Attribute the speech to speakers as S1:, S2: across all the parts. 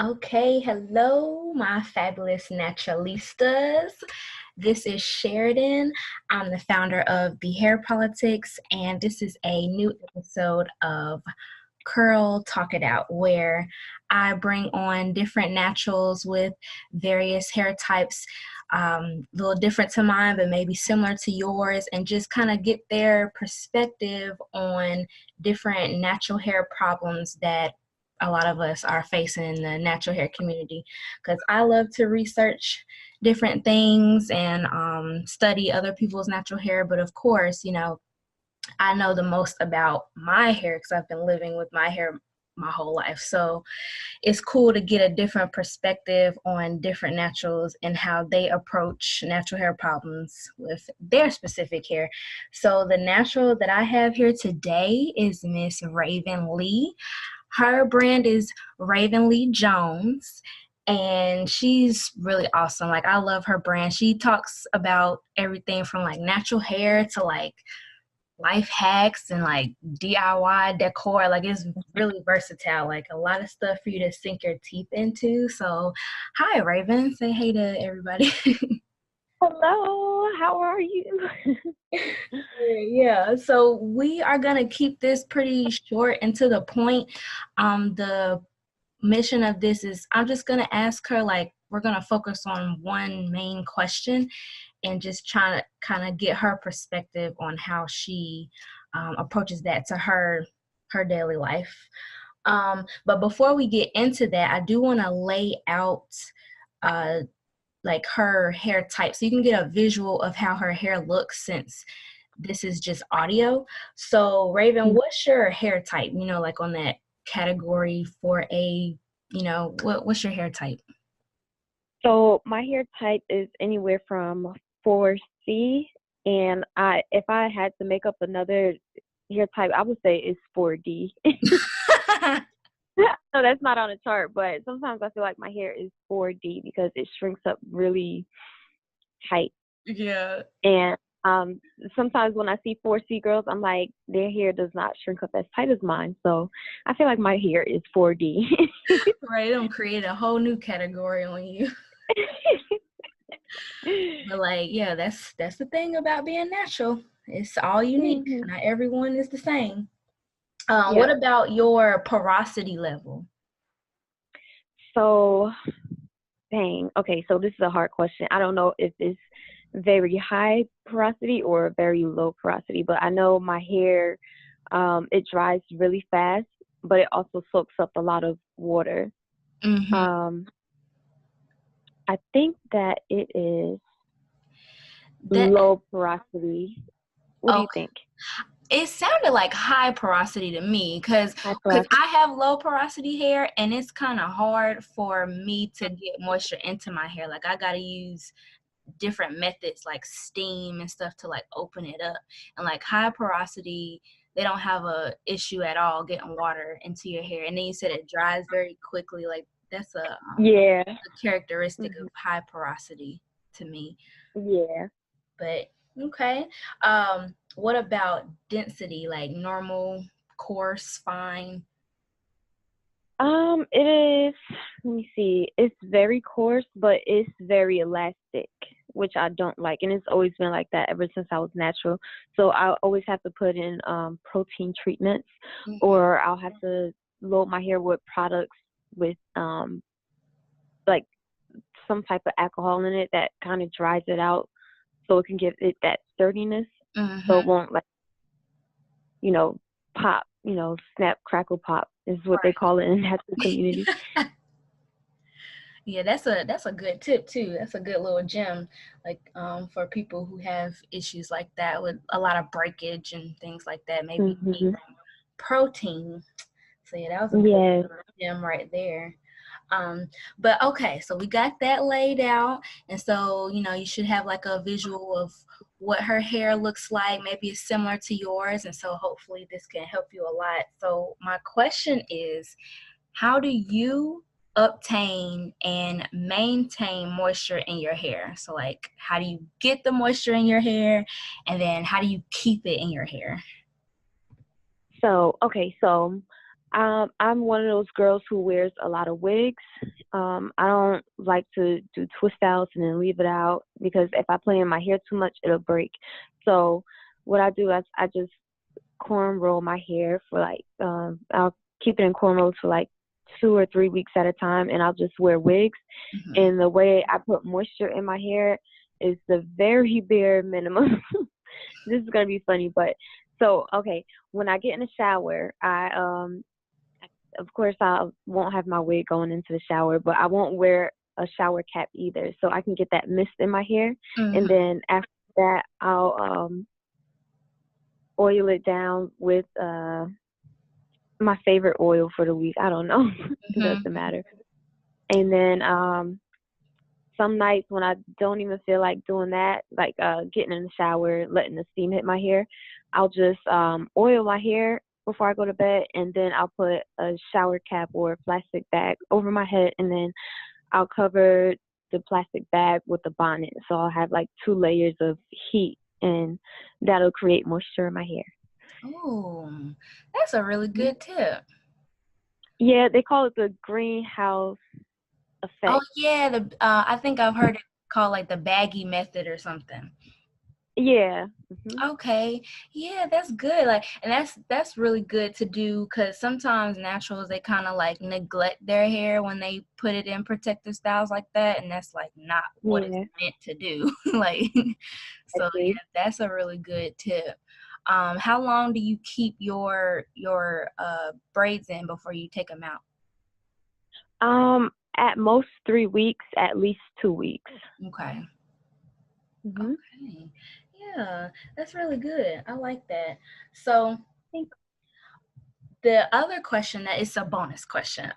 S1: Okay, hello, my fabulous naturalistas. This is Sheridan. I'm the founder of The Hair Politics, and this is a new episode of Curl Talk It Out, where I bring on different naturals with various hair types, a little different to mine, but maybe similar to yours, and just kind of get their perspective on different natural hair problems that a lot of us are facing in the natural hair community. Because I love to research different things and study other people's natural hair, but of course, I know the most about my hair because I've been living with my hair my whole life. So it's cool to get a different perspective on different naturals and how they approach natural hair problems with their specific hair. So the natural that I have here today is Miss Raven Leigh. Her brand is Leigh Jones, and she's really awesome. Like, I love her brand. She talks about everything from like natural hair to like life hacks and like DIY decor. Like, it's really versatile, like a lot of stuff for you to sink your teeth into. So hi, Raven, say hey to everybody.
S2: Hello, how are you?
S1: Yeah, so we are gonna keep this pretty short and to the point. The mission of this is I'm just gonna ask her, like, we're gonna focus on one main question and just trying to kind of get her perspective on how she approaches that to her daily life. But before we get into that, I do want to lay out uh, like her hair type so you can get a visual of how her hair looks, since this is just audio. So Raven, what's your hair type? Like on that category for a, what's your hair type?
S2: So my hair type is anywhere from 4C, and if I had to make up another hair type, I would say it's 4D. So that's not on the chart, but sometimes I feel like my hair is 4D because it shrinks up really tight.
S1: Yeah.
S2: And sometimes when I see 4C girls, I'm like, their hair does not shrink up as tight as mine. So I feel like my hair is 4D.
S1: Right, it'll create a whole new category on you. But like, yeah, that's the thing about being natural. It's all unique.
S2: Mm-hmm.
S1: Not everyone is the same. What
S2: Yeah.
S1: about your porosity level?
S2: So, dang. Okay, so this is a hard question. I don't know if it's very high porosity or very low porosity, but I know my hair, it dries really fast, but it also soaks up a lot of water.
S1: Mm-hmm.
S2: Um, I think that it is
S1: That
S2: low porosity. What do you
S1: Okay.
S2: think?
S1: It sounded like high porosity to me because
S2: High porosity.
S1: I have low porosity hair, and it's kind of hard for me to get moisture into my hair. Like, I gotta use different methods like steam and stuff to like open it up. And like high porosity, they don't have a issue at all getting water into your hair. And then you said it dries very quickly. Like, that's
S2: Yeah.
S1: a characteristic
S2: Hmm.
S1: of high porosity to me.
S2: Yeah.
S1: But okay. What about density? Like normal, coarse, fine?
S2: It is, let me see, it's very coarse, but it's very elastic, which I don't like. And it's always been like that ever since I was natural. So I always have to put in protein treatments,
S1: Mm-hmm.
S2: or I'll have to load my hair with products with like some type of alcohol in it that kind of dries it out so it can give it that sturdiness. So
S1: Mm-hmm.
S2: it won't like, you know, pop, snap, crackle, pop is what they call it in the natural community.
S1: Yeah, that's a good tip too. That's a good little gem, like for people who have issues like that with a lot of breakage and things like that. Maybe you need
S2: Hmm.
S1: protein. So yeah, that was a good
S2: Yes.
S1: gem right there. But okay, so we got that laid out, and so you should have like a visual of what her hair looks like. Maybe it's similar to yours, and so hopefully this can help you a lot. So my question is, how do you obtain and maintain moisture in your hair? So like, how do you get the moisture in your hair, and then how do you keep it in your hair?
S2: So, okay, so I'm one of those girls who wears a lot of wigs. I don't like to do twist outs and then leave it out because if I play in my hair too much, it'll break. So what I do is I just corn roll my hair for like I'll keep it in cornrows for like 2 or 3 weeks at a time, and I'll just wear wigs.
S1: Mm-hmm.
S2: And the way I put moisture in my hair is the very bare minimum. This is gonna be funny, but so okay, when I get in the shower, I of course I won't have my wig going into the shower, but I won't wear a shower cap either, so I can get that mist in my hair, and
S1: Mm-hmm.
S2: then after that I'll oil it down with my favorite oil for the week. I don't know. It doesn't
S1: Mm-hmm.
S2: matter. And then some nights when I don't even feel like doing that, like getting in the shower, letting the steam hit my hair, I'll just oil my hair before I go to bed, and then I'll put a shower cap or a plastic bag over my head, and then I'll cover the plastic bag with a bonnet. So I'll have like 2 layers of heat, and that'll create moisture in my hair.
S1: Oh, that's a really good tip.
S2: Yeah, they call it the greenhouse
S1: Oh
S2: effect.
S1: yeah, the I think I've heard it called like the baggy method or something.
S2: Yeah.
S1: Okay, yeah, that's good. Like, and that's really good to do because sometimes naturals they kind of like neglect their hair when they put it in protective styles like that, and that's like not what it's
S2: Yeah,
S1: meant to do. Like, so
S2: exactly.
S1: yeah, that's a really good tip. How long do you keep your braids in before you take them out?
S2: At most 3 weeks, at least 2 weeks.
S1: Okay.
S2: Hmm.
S1: Okay. Yeah, that's really good. I like that. So the other question that is a bonus question.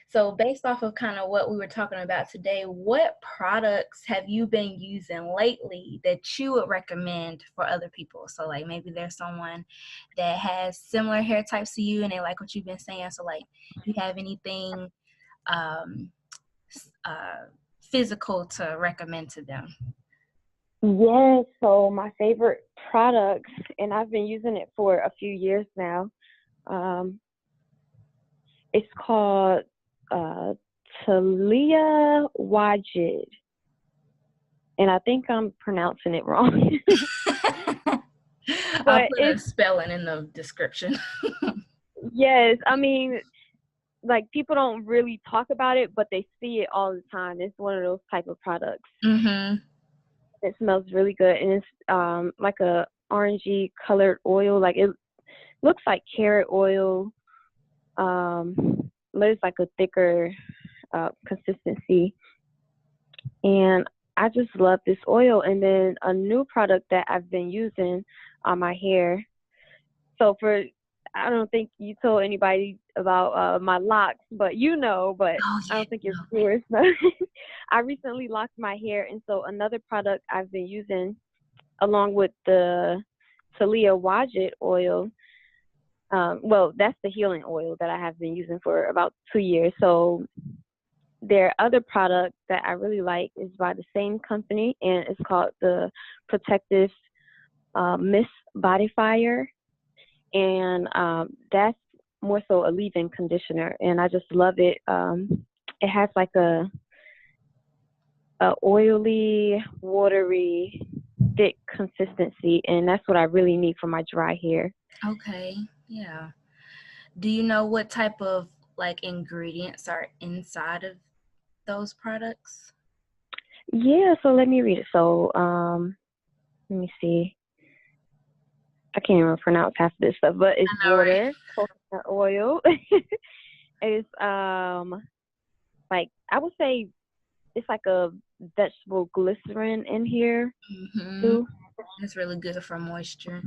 S1: So based off of kind of what we were talking about today, what products have you been using lately that you would recommend for other people? So like maybe there's someone that has similar hair types to you and they like what you've been saying. So like you have anything um, uh, physical to recommend to them?
S2: Yeah, so my favorite product, and I've been using it for a few years now. Um, it's called uh, Taliah Waajid, and I think I'm pronouncing it wrong,
S1: I'll
S2: but
S1: put a
S2: it's
S1: spelling in the description.
S2: yes. I mean, like people don't really talk about it, but they see it all the time. It's one of those type of products.
S1: Mm-hmm.
S2: It smells really good, and it's like a orangey colored oil. Like it looks like carrot oil, um, but it's like a thicker consistency. And I just love this oil. And then a new product that I've been using on my hair. So for I don't think you told anybody about my locks, but but
S1: Oh
S2: I
S1: yeah.
S2: don't think your viewers know. I recently locked my hair, and so another product I've been using along with the Taliah Waajid oil. Well, that's the healing oil that I have been using for about 2 years. So their other product that I really like is by the same company, and it's called the Protective Mist Bodifier, and that's more so a leave-in conditioner, and I just love it. It has like a oily, watery, thick consistency, and that's what I really need for my dry hair.
S1: Okay. Yeah. Do you know what type of like ingredients are inside of those products?
S2: Yeah, so let me read it. So, let me see. I can't even pronounce half of this stuff, but it's
S1: All right.
S2: water, coconut oil. It's like I would say it's like a vegetable glycerin in here
S1: Mm-hmm.
S2: too.
S1: It's really good for moisture.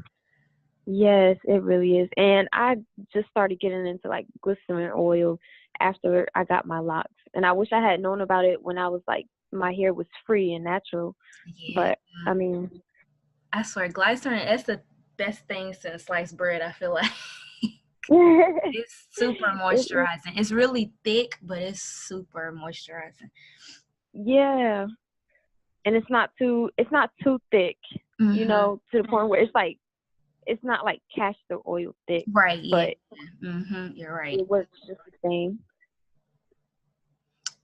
S2: Yes, it really is. And I just started getting into like glycerin oil after I got my locks. And I wish I had known about it when I was like my hair was free and natural.
S1: Yeah.
S2: But I mean,
S1: I swear, glycerin, that's the best thing since sliced bread, I feel like. It's super
S2: it,
S1: moisturizing. It's really thick, but it's super moisturizing.
S2: yeah, and it's not too thick,
S1: Mm-hmm.
S2: to the point where it's like it's not like castor oil thick,
S1: Right, yeah.
S2: but
S1: You're right.
S2: it works just the same.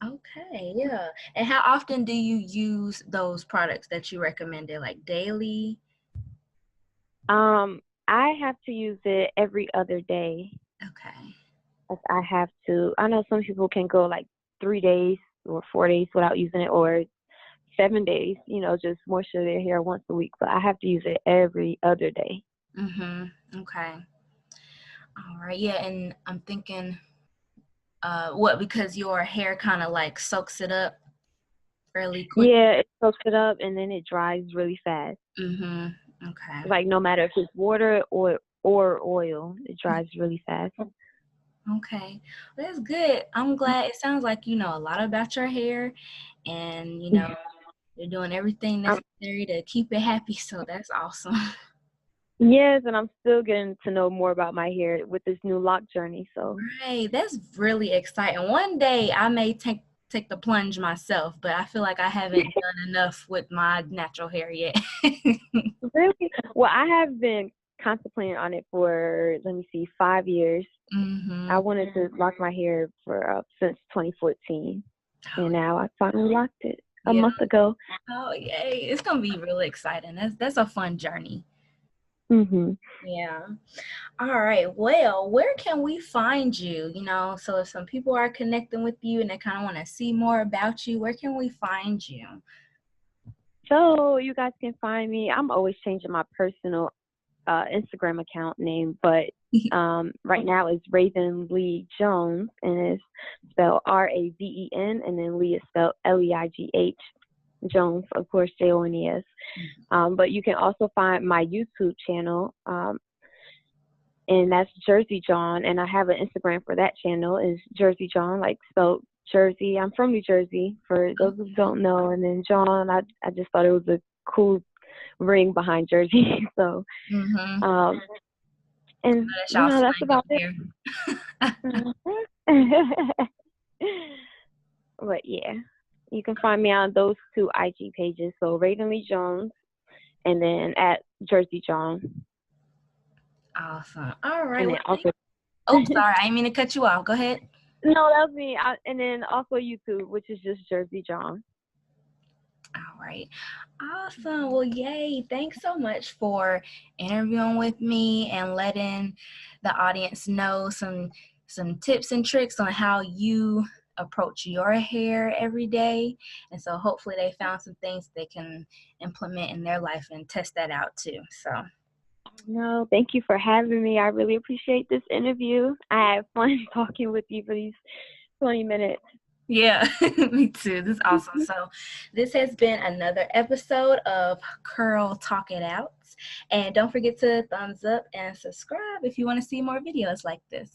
S1: Okay, yeah. And how often do you use those products that you recommended, like daily?
S2: I have to use it every other day.
S1: Okay.
S2: If I have to. I know some people can go like 3 days or 4 days without using it, or 7 days, just moisture their hair once a week. But I have to use it every other day.
S1: Okay. All right. Yeah, and I'm thinking, because your hair kind of like soaks it up fairly quick.
S2: Yeah, it soaks it up and then it dries really fast.
S1: Okay.
S2: Like no matter if it's water or oil, it dries really fast.
S1: Okay. Well, that's good. I'm glad. It sounds like you know a lot about your hair, and you know you're doing everything
S2: Um,
S1: necessary to keep it happy. So that's awesome.
S2: yes, and I'm still getting to know more about my hair with this new lock journey. So
S1: Right. That's really exciting. One day I may take the plunge myself, but I feel like I haven't done enough with my natural hair yet.
S2: really, well, I have been contemplating on it for, let me see, 5 years. I
S1: Mm-hmm.
S2: wanted to lock my hair for since 2014,
S1: Oh,
S2: and now I finally locked it a
S1: yeah.
S2: month ago.
S1: Oh, yay. It's gonna be really exciting. That's a fun journey.
S2: Mhm.
S1: Yeah. All right. Well, where can we find you? So if some people are connecting with you and they kind of want to see more about you, where can we find you?
S2: So you guys can find me. I'm always changing my personal Instagram account name, but right now it's Raven Leigh Jones, and it's spelled Raven, and then Leigh is spelled Leigh. Jones, of course, Jones. But you can also find my YouTube channel, and that's Jersey John, and I have an Instagram for that channel is Jersey John, like spelled Jersey. I'm from New Jersey, for those who don't know, and then John, I just thought it was a cool ring behind Jersey, so
S1: Mm-hmm.
S2: um, and
S1: That's y'all
S2: that's
S1: slang up
S2: about it.
S1: there.
S2: But yeah, you can find me on those two IG pages. So Raven Leigh Jones, and then at Jersey John,
S1: Awesome. All right.
S2: and
S1: Well,
S2: then also
S1: oh, sorry. I didn't mean to cut you off. Go ahead.
S2: no, that was me. And then also YouTube, which is just Jersey John.
S1: All right. Awesome. Well, yay. Thanks so much for interviewing with me and letting the audience know some tips and tricks on how you approach your hair every day. And so hopefully they found some things they can implement in their life and test that out too. So
S2: No, thank you for having me. I really appreciate this interview. I had fun talking with you for these 20 minutes.
S1: yeah, me too. This is awesome. So this has been another episode of Curl Talk It Out. And don't forget to thumbs up and subscribe if you want to see more videos like this.